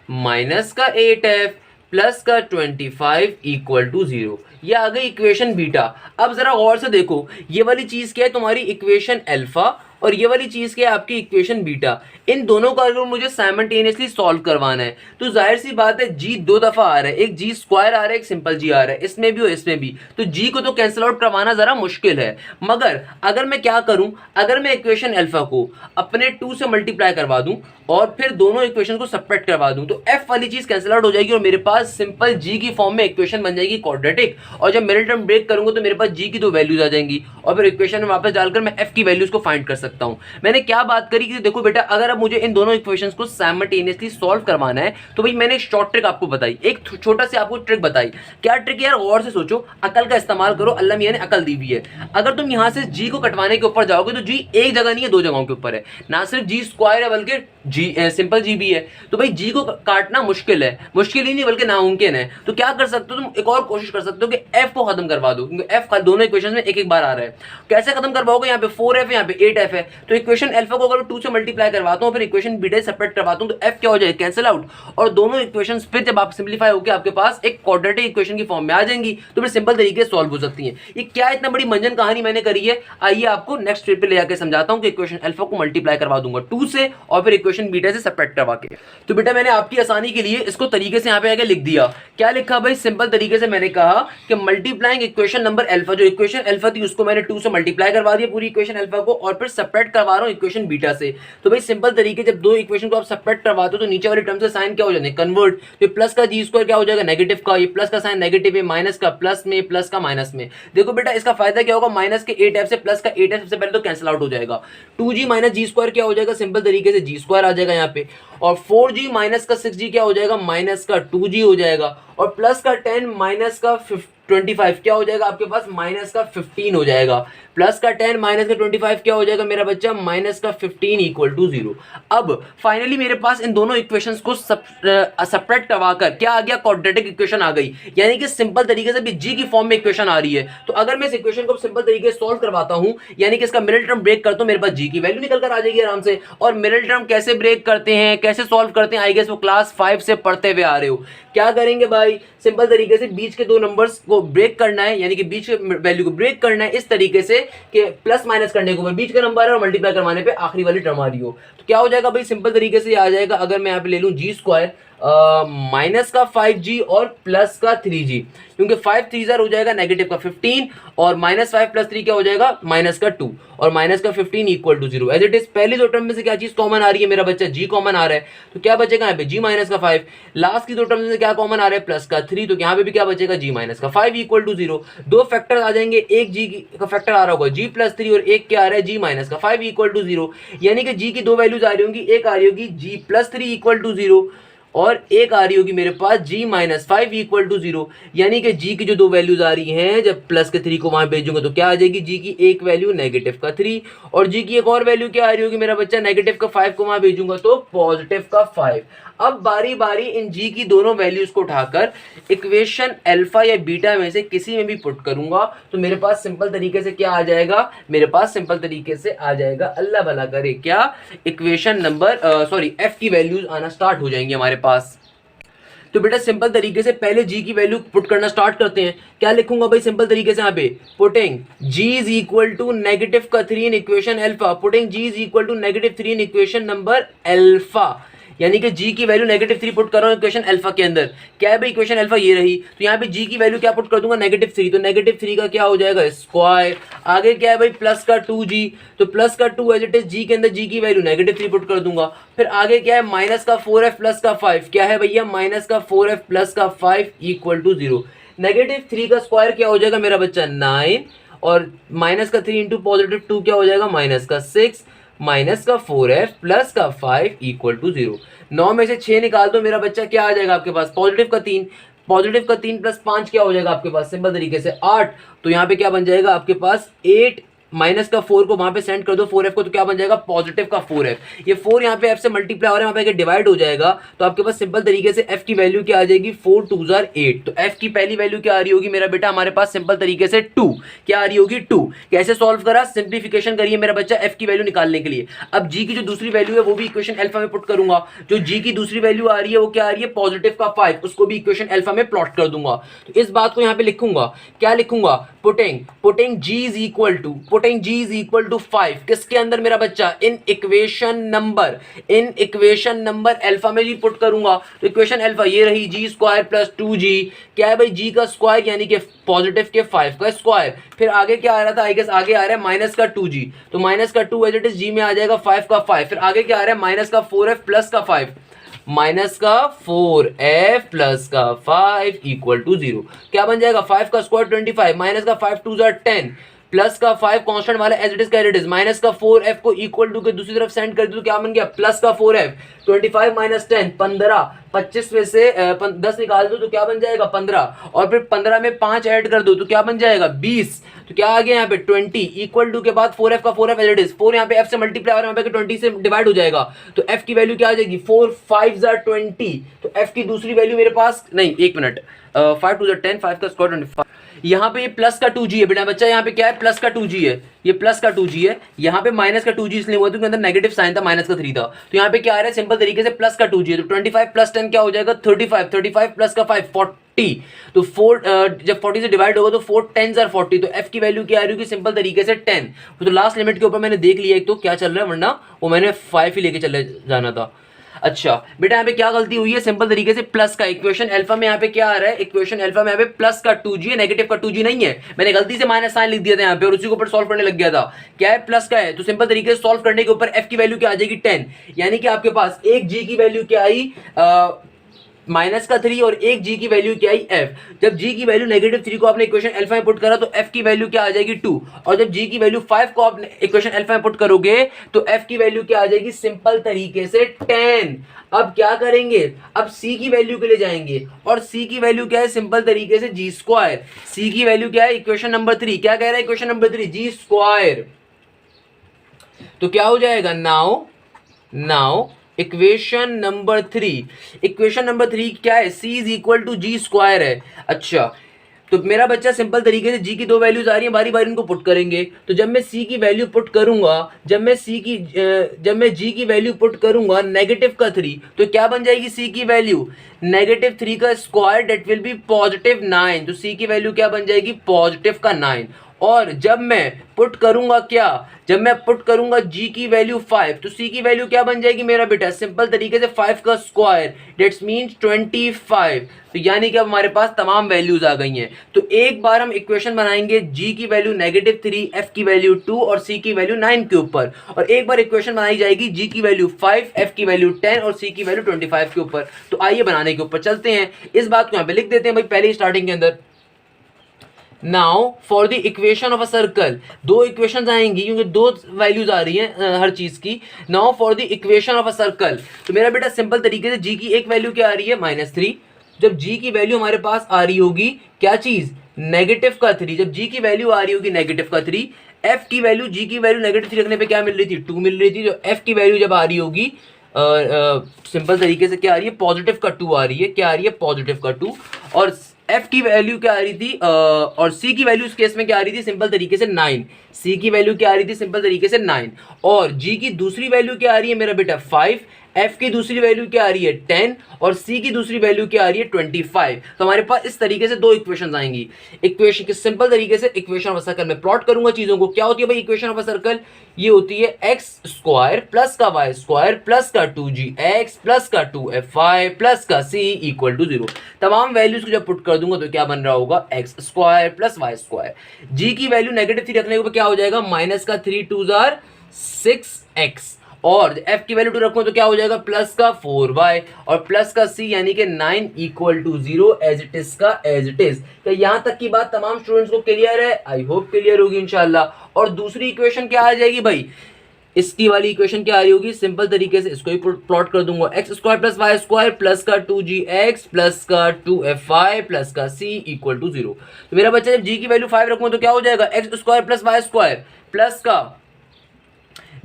माइनस का 8f प्लस का 25 इक्वल टू 0। ये आ गई इक्वेशन बीटा। अब जरा गौर से देखो, ये वाली चीज क्या है तुम्हारी इक्वेशन अल्फा और ये वाली चीज क्या है आपकी इक्वेशन बीटा। इन दोनों का अगर मुझे साइमल्टेनियसली सॉल्व करवाना है तो जाहिर सी बात है जी दो दफा आ रहा है, एक जी स्क्वायर आ रहा है, एक सिंपल जी आ रहा है, इसमें भी और इसमें भी, तो जी को तो कैंसिल आउट करवाना जरा मुश्किल है। मगर अगर मैं क्या करूं, अगर मैं इक्वेशन अल्फा को अपने 2 से मल्टीप्लाई करवा दूं और फिर दोनों इक्वेशन को सेपरेट करवा दूं तो एफ वाली चीज कैंसिल आउट हो जाएगी और मेरे पास सिंपल जी की फॉर्म में इक्वेशन बन जाएगी क्वाड्रेटिक। और जब मिडिल टर्म ब्रेक करूंगा तो मेरे पास जी की 2 वैल्यूज आ जाएंगी और फिर इक्वेशन में वापस डालकर मैं एफ की वैल्यूज को फाइंड कर सकता हूं। मैंने क्या बात करी कि देखो बेटा, अगर अब मुझे इन दोनों इक्वेशंस को साइमल्टेनियसली सॉल्व करवाना है तो भाई मैंने एक शॉर्ट ट्रिक आपको बताई, एक छोटा सी आपको ट्रिक बताई। क्या ट्रिक यार, गौर से सोचो, अकल का इस्तेमाल करो, अल्लाह मियां ने अकल दी हुई है। अगर तुम यहां से जी को कटवाने के ऊपर जाओगे तो जी एक जगह नहीं है, 2 जगहों के ऊपर है, ना सिर्फ जी स्क्वायर है बल्कि जी सिंपल जी भी है। तो भाई जी को काटना मुश्किल है, मुश्किल ही नहीं बल्कि नामुमकिन है। तो क्या कर सकते हो तुम, एक और कोशिश कर सकते हो कि एफ को खत्म करवा दो, क्योंकि एफ दोनों इक्वेशन में एक एक बार आ रहा है। कैसे खत्म करवाओगे, यहाँ पे 4f है, यहाँ पे 8f है, तो इक्वेशन अल्फा को अगर 2 से मल्टीप्लाई करवाता हूँ फिर इक्वेशन बीटा सेपरेट करवाता हूँ तो एफ क्या हो जाएगा, कैंसिल आउट, और दोनों इक्वेशन फिर जब आप सिंप्लीफाई होकर आपके पास एक क्वाड्रेटिक इक्वेशन की फॉर्म में आ जाएंगी तो फिर सिंपल तरीके से सॉल्व हो सकती है। ये क्या इतना बड़ी मंजन कहानी मैंने करी है, आइए आपको नेक्स्ट स्टेप पे ले जाकर समझाता हूँ कि इक्वेशन अल्फा को मल्टीप्लाई करवा दूंगा 2 से और फिर इक्वेशन बीटा से सेपरेट करवा के। तो बेटा मैंने आपकी आसानी के लिए इसको तरीके से यहाँ पे आगे लिख दिया। क्या लिखा भाई, सिंपल तरीके से मैंने कहा कि मल्टीप्लाइंग इक्वेशन नंबर अल्फा, जो इक्वेशन अल्फा थी उसको मैंने 2 से मल्टीप्लाई करवा दिया पूरी इक्वेशन अल्फा को और फिर सेपरेट करवा रहा हूँ इक्वेशन बीटा से। तो भाई सिंपल तरीके जब 2 इक्वेशन को आप सेपरेट करवाते हो तो नीचे वाली टर्म से साइन क्या हो जाते हैं, कन्वर्ट। तो प्लस का जी स्क्वायर क्या हो जाएगा, नेगेटिव का, ये प्लस का साइन नेगेटिव है, माइनस का प्लस में, प्लस का माइनस में। देखो बेटा इसका फायदा क्या होगा, माइनस के 8f से प्लस का 8f सबसे पहले तो कैंसिल आउट हो जाएगा, 2g माइनस जी स्क्वायर क्या हो जाएगा, सिंपल तरीके से जी स्क्वायर आ जाएगा यहाँ पे, और 4g माइनस का 6g क्या हो जाएगा, माइनस का 2g हो जाएगा, और प्लस का 10 माइनस का 25 क्या हो जाएगा आपके पास, माइनस का 15 हो जाएगा। प्लस का 10 माइनस का 25 क्या हो जाएगा मेरा बच्चा, माइनस का 15 इक्वल टू 0। अब फाइनली मेरे पास इन दोनों इक्वेशंस को सेपरेट करवाकर क्या आ गया, क्वाड्रेटिक इक्वेशन आ गई, यानी कि सिंपल तरीके से भी जी की फॉर्म में इक्वेशन आ रही है। तो अगर मैं इस इक्वेशन को सिंपल तरीके से सॉल्व करवाता हूं यानी कि इसका मिडिल टर्म ब्रेक करता हूं, मेरे पास जी की वैल्यू निकल कर आ जाएगी आराम से। और मिडिल टर्म कैसे ब्रेक करते हैं, कैसे सॉल्व करते हैं, आई गेस वो क्लास 5 से पढ़ते हुए आ रहे हो। क्या करेंगे भाई, सिंपल तरीके से बीच के 2 नंबर्स को ब्रेक करना है, यानी कि बीच के वैल्यू को ब्रेक करना है इस तरीके से कि प्लस माइनस करने के ऊपर बीच का नंबर है और मल्टीप्लाई करवाने पे आखिरी वाली टर्म आ रही हो। तो क्या हो जाएगा भाई, सिंपल तरीके से आ जाएगा, अगर मैं यहाँ पे ले लूँ जी स्क्वायर माइनस का 5g और प्लस का 3g, क्योंकि 5 3 हो जाएगा नेगेटिव का 15 और माइनस 5 प्लस 3 क्या हो जाएगा, माइनस का 2 और माइनस का 15 equal to 0। As it is पहली 2 टर्म में से क्या चीज कॉमन आ रही है मेरा बच्चा, g कॉमन आ रहा है, तो क्या बचेगा यहाँ पे g माइनस का 5। लास्ट की 2 टर्म में से क्या कॉमन आ रहा है, प्लस का 3, तो यहाँ पे भी क्या बचेगा g माइनस का 5 इक्वल टू 0। 2 फैक्टर आ जाएंगे, एक g का फैक्टर आ रहा होगा g प्लस 3 और एक क्या आ रहा है g माइनस का 5 इक्वल टू 0, यानी कि g की 2 वैल्यूज आ रही होंगी, एक आ रही होगी g प्लस 3 इक्वल टू 0 और एक आ रही होगी मेरे पास g माइनस 5 इक्वल टू 0, यानी कि g की जो 2 वैल्यूज आ रही हैं जब प्लस के 3 को वहां भेजूंगा तो क्या आ जाएगी, g की एक वैल्यू नेगेटिव का 3 और g की एक और वैल्यू क्या आ रही होगी मेरा बच्चा, नेगेटिव का 5 को वहां भेजूंगा तो पॉजिटिव का 5। अब बारी बारी इन g की दोनों वैल्यूज को उठाकर इक्वेशन अल्फा या बीटा में से किसी में भी पुट करूंगा तो मेरे पास सिंपल तरीके से क्या आ जाएगा, मेरे पास सिंपल तरीके से आ जाएगा, अल्लाह भला करे, क्या इक्वेशन नंबर एफ की वैल्यूज आना स्टार्ट हो जाएंगी हमारे पास। तो बेटा सिंपल तरीके से पहले जी की वैल्यू पुट करना स्टार्ट करते हैं। क्या लिखूंगा भाई सिंपल तरीके से यहाँ पे, putting G is equal to negative का 3 in equation alpha, putting G is equal to negative 3 in equation number alpha, यानी कि जी की वैल्यू नेगेटिव 3 पुट कर रहा हूं इक्वेशन अल्फा के अंदर। क्या है भाई इक्वेशन अल्फा ये रही, तो यहाँ पे जी की वैल्यू क्या पुट कर दूंगा, नेगेटिव 3, तो नेगेटिव 3 का क्या हो जाएगा स्क्वायर। आगे क्या है भाई प्लस का 2g, तो प्लस का 2 एज इट इज जी के अंदर जी की वैल्यू नेगेटिव 3 पुट कर दूंगा। फिर आगे क्या है माइनस का 4f प्लस का 5, क्या है भैया माइनस का 4f प्लस का 5 इक्वल टू 0। नेगेटिव 3 का स्क्वायर क्या हो जाएगा मेरा बच्चा 9, और माइनस का 3 इंटू पॉजिटिव 2 क्या हो जाएगा माइनस का 6, माइनस का 4f प्लस का 5 इक्वल टू 0। 9 में से 6 निकाल दो मेरा बच्चा, क्या आ जाएगा आपके पास पॉजिटिव का 3, पॉजिटिव का 3 प्लस 5 क्या हो जाएगा आपके पास सिंपल तरीके से 8। तो यहाँ पे क्या बन जाएगा आपके पास 8, माइनस का 4 को वहां पे सेंड कर दो 4f को, तो क्या बन जाएगा पॉजिटिव का 4f। ये 4 यहाँ पे f से मल्टीप्लाई हो रहा है, वहां पे डिवाइड हो जाएगा, तो आपके पास सिंपल तरीके से f की वैल्यू क्या आ जाएगी 4 2 8। तो f की पहली वैल्यू क्या आ रही होगी मेरा बेटा हमारे पास सिंपल तरीके से 2, क्या आ रही होगी 2। कैसे सॉल्व करा, सिंप्लीफिकेशन करिए मेरा बच्चा f की वैल्यू निकालने के लिए। अब g की जो दूसरी वैल्यू है वो भी इक्वेशन अल्फा में पुट करूंगा, जो g की दूसरी वैल्यू आ रही है वो क्या आ रही है पॉजिटिव का 5, उसको भी इक्वेशन अल्फा में प्लॉट कर दूंगा। तो इस बात को यहाँ पे लिखूंगा, क्या लिखूंगा putting g is equal to 5 किसके अंदर मेरा बच्चा इन इक्वेशन नंबर अल्फा में जी पुट करूंगा। तो इक्वेशन अल्फा ये रही जी स्क्वायर प्लस 2g, क्या है भाई जी का स्क्वायर यानी कि पॉजिटिव के 5 का स्क्वायर। फिर आगे क्या आ रहा था, आई गेस आगे आ रहा है माइनस का 2g, तो माइनस का 2 एज इट इज जी में आ जाएगा 5 का 5। फिर आगे क्या आ रहा है माइनस का 4f प्लस का 5, माइनस का 4f प्लस का 5 इक्वल टू 0। क्या बन जाएगा 5 का स्क्वायर 25, माइनस का 5 2 10, प्लस का 5 कांस्टेंट वाला एज इट इज माइनस का 4f को इक्वल टू के दूसरी तरफ सेंड कर दो, तो क्या बन गया प्लस का 4f 25 माइनस 10 15, 25 में से 10 निकाल दो तो क्या बन जाएगा 15, और फिर 15 में 5 ऐड कर दो तो क्या बन जाएगा 20। तो क्या आ गया यहाँ पे 20 इक्वल टू के बाद 4f का 4f एज इट इज, 4 यहाँ पे f से मल्टीप्लाई और यहाँ पे 20 से डिवाइड हो जाएगा, तो f की वैल्यू क्या आ जाएगी 4 5 20। तो f की दूसरी वैल्यू मेरे पास नहीं, एक मिनट, 5 2 10, 5 का स्क्वायर 25। यहाँ पे ये प्लस का 2g है बेटा बच्चा, यहाँ पे क्या है प्लस का 2g है, ये प्लस का 2g है, यहाँ पे माइनस का 2g इसलिए हुआ क्योंकि अंदर नेगेटिव साइन था, माइनस का 3 था। तो यहाँ पे क्या आ रहा है सिंपल तरीके से प्लस का 2g है, तो 25 प्लस 10 क्या हो जाएगा 35, 35 प्लस का 5 40। तो 4 जब 40 से डिवाइड होगा तो 4 10 40, तो f की वैल्यू क्या आ रही होगी सिंपल तरीके से 10। तो लास्ट लिमिट के ऊपर मैंने देख लिया एक तो क्या चल रहा है, वरना वो मैंने 5 ही लेके चले जाना था। अच्छा बेटा यहाँ पे क्या गलती हुई है, सिंपल तरीके से प्लस का इक्वेशन अल्फा में यहाँ पे क्या आ रहा है, इक्वेशन अल्फा में यहाँ पे प्लस का 2g है, नेगेटिव का 2g नहीं है, मैंने गलती से माइनस साइन लिख दिया था यहाँ पे और उसी के ऊपर सॉल्व करने लग गया था। क्या है प्लस का है, तो सिंपल तरीके से सॉल्व करने के ऊपर f की वैल्यू क्या आ जाएगी 10, यानी कि आपके पास एक g की वैल्यू क्या आई माइनस का 3 और एक g की वैल्यू क्या आई f। जब g की वैल्यू नेगेटिव 3 को आपने इक्वेशन अल्फा में पुट करा तो f की वैल्यू क्या आ जाएगी 2, और जब g की वैल्यू 5 को आप इक्वेशन अल्फा में पुट करोगे तो f की वैल्यू क्या आ जाएगी सिंपल तरीके से 10। अब क्या करेंगे, अब c की वैल्यू के लिए जाएंगे, और c की वैल्यू क्या है सिंपल तरीके से जी स्क्वायर। c की वैल्यू क्या है इक्वेशन नंबर 3, क्या कह रहा है इक्वेशन नंबर 3 जी स्क्वायर। तो क्या हो जाएगा नाउ इक्वेशन नंबर 3 क्या है c is equal to G square है। अच्छा तो मेरा बच्चा सिंपल तरीके से g की दो वैल्यूज आ रही हैं, बारी बारी इनको पुट करेंगे। तो जब मैं c की वैल्यू पुट करूंगा, जब मैं g की वैल्यू पुट करूंगा नेगेटिव का 3, तो क्या बन जाएगी c की वैल्यू नेगेटिव 3 का square that will be positive 9, तो c की वैल्यू क्या बन जाएगी पॉजिटिव का 9। और जब मैं पुट करूंगा g की वैल्यू 5, तो c की वैल्यू क्या बन जाएगी मेरा बेटा सिंपल तरीके से 5 का स्क्वायर डेट्स मीन्स 25। तो यानी कि अब हमारे पास तमाम वैल्यूज आ गई हैं। तो एक बार हम इक्वेशन बनाएंगे g की वैल्यू नेगेटिव 3, f की वैल्यू 2 और c की वैल्यू 9 के ऊपर, और एक बार इक्वेशन बनाई जाएगी g की वैल्यू 5, f की वैल्यू 10 और c की वैल्यू 25 के ऊपर। तो आइए बनाने के ऊपर चलते हैं, इस बात को यहाँ पे लिख देते हैं भाई पहले स्टार्टिंग के अंदर। Now for the equation of a circle, दो इक्वेशंस आएंगी क्योंकि दो वैल्यूज आ रही हैं हर चीज की। Now for the equation of a circle, तो मेरा बेटा सिंपल तरीके से g की एक वैल्यू क्या आ रही है -3, जब g की वैल्यू हमारे पास आ रही होगी क्या चीज नेगेटिव का 3, जब g की वैल्यू आ रही होगी नेगेटिव का 3, f की वैल्यू g की वैल्यू नेगेटिव 3 रखने पे क्या मिल रही थी 2 मिल रही थी, जो f की वैल्यू जब आ रही होगी सिंपल तरीके से क्या आ रही है पॉजिटिव का 2 आ रही है, क्या आ रही है पॉजिटिव का 2, और f की वैल्यू क्या आ रही थी और c की वैल्यू इस केस में क्या आ रही थी सिंपल तरीके से 9, c की वैल्यू क्या आ रही थी सिंपल तरीके से 9, और g की दूसरी वैल्यू क्या आ रही है मेरा बेटा 5, एफ की दूसरी वैल्यू क्या आ रही है 10 और सी की दूसरी वैल्यू क्या आ रही है 25। तो हमारे पास इस तरीके से दो इक्वेशंस आएंगी। इक्वेशन के सिंपल तरीके से इक्वेशन ऑफ अ सर्कल में प्लॉट करूंगा चीजों को। क्या होती है भाई इक्वेशन ऑफ अ सर्कल? ये होती है एक्स स्क्वायर प्लस का वाई स्क्वायर प्लस का 2gx प्लस का 2fy प्लस का c इक्वल टू 0। तमाम वैल्यूज को जब पुट कर दूंगा तो क्या बन रहा होगा x square plus Y square. G की वैल्यू -3 रखने के ऊपर क्या हो जाएगा माइनस का 3 2 6x और f की वैल्यू 2 रखो तो क्या हो जाएगा प्लस का 4y और प्लस का c यानी कि 9 equal to 0 as it is का एज इट इज। तो यहां तक की बात तमाम स्टूडेंट्स को क्लियर है? आई होप क्लियर होगी इंशाल्लाह। और दूसरी इक्वेशन क्या आ जाएगी भाई? इसकी वाली इक्वेशन क्या आ रही होगी? सिंपल तरीके से इसको ही प्लॉट कर दूंगा। X square plus Y square plus का 2gx प्लस का 2fy प्लस का c इक्वल टू 0। तो मेरा बच्चा जब g की वैल्यू 5 रखूंगा तो क्या हो जाएगा x square plus Y square plus का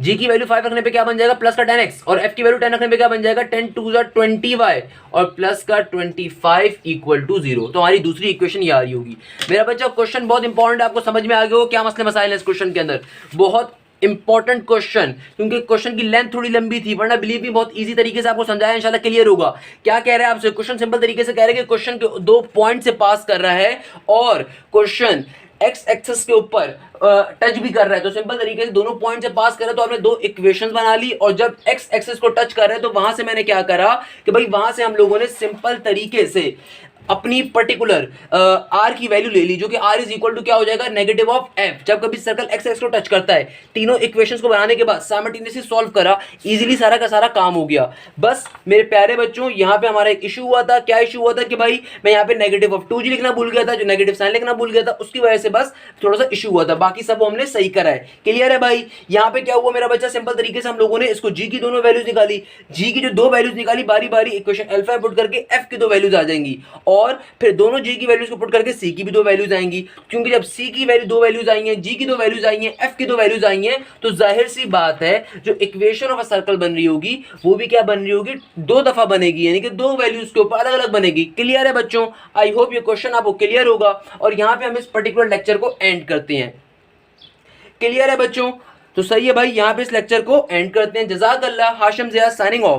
जी की वैल्यू 5 रखने पे क्या बन जाएगा प्लस का 10x और f की वैल्यू 10 रखने पे क्या बन जाएगा 10 2 20y और प्लस का 25 इक्वल टू 0। तो हमारी दूसरी इक्वेशन ये आ रही होगी। मेरा बच्चा क्वेश्चन बहुत इंपॉर्टेंट है, आपको समझ में आ गया हो क्या मसले मसाइल है इस क्वेश्चन के अंदर। बहुत इंपॉर्टेंट क्वेश्चन, क्योंकि क्वेश्चन की लेंथ थोड़ी लंबी थी, वरना बिलीव भी बहुत इजी तरीके से आपको समझाया, इंशाल्लाह क्लियर होगा। क्या कह रहे हैं आपसे? क्वेश्चन सिंपल तरीके से कह रहे हैं कि क्वेश्चन के 2 पॉइंट से पास कर रहा है और क्वेश्चन एक्स एक्सेस के ऊपर टच भी कर रहा है। तो सिंपल तरीके से दोनों पॉइंट से पास कर रहा है तो आपने दो इक्वेशंस बना ली और जब एक्स एक्सेस को टच कर रहे हैं तो वहां से मैंने क्या करा कि भाई वहां से हम लोगों ने सिंपल तरीके से अपनी पर्टिकुलर आर की वैल्यू ले ली, जो कि आर इज इक्वल टू क्या हो जाएगा नेगेटिव ऑफ एफ। जब कभी सर्कल एक्स एक्स को टच करता है, तीनों इक्वेशंस को बनाने के बाद साइमल्टेनियसली सॉल्व करा, इजीली सारा का सारा काम हो गया। बस मेरे प्यारे बच्चों यहाँ पे हमारा एक इशू हुआ था। क्या इशू हुआ था कि भाई मैं यहाँ पे नेगेटिव ऑफ 2g लिखना भूल गया था, जो नेगेटिव साइन लिखना भूल गया था, उसकी वजह से बस थोड़ा सा इशू हुआ था। बाकी सब हमने सही करा है। क्लियर है भाई? यहाँ पे क्या हुआ मेरा बच्चा, सिंपल तरीके से हम लोगों ने इसको जी की दोनों वैल्यूज निकाली, जी की जो दो वैल्यूज निकाली बारी बारी इक्वेशन अल्फा पुट करके एफ की दो वैल्यूज आ जाएंगी और फिर दोनों जी की वैल्यूज को पुट करके सी की भी दो वैल्यूज आएंगी। क्योंकि जब सी की वैल्यू दो वैल्यूज आई हैं, जी की दो वैल्यूज आई हैं, एफ की दो वैल्यूज आई हैं, तो जाहिर सी बात है जो इक्वेशन ऑफ अ सर्कल बन रही होगी वो भी क्या बन रही होगी, दो दफा बनेगी, यानी कि दो वैल्यूज के ऊपर अलग अलग बनेगी। क्लियर है बच्चों? आई होप ये क्वेश्चन आपको क्लियर होगा और यहां पे हम इस पर्टिकुलर लेक्चर को एंड करते हैं। क्लियर है बच्चों? तो सही है भाई, यहां पे इस लेक्चर को एंड करते हैं। जज़ाकल्लाह। Hashim Zia signing of.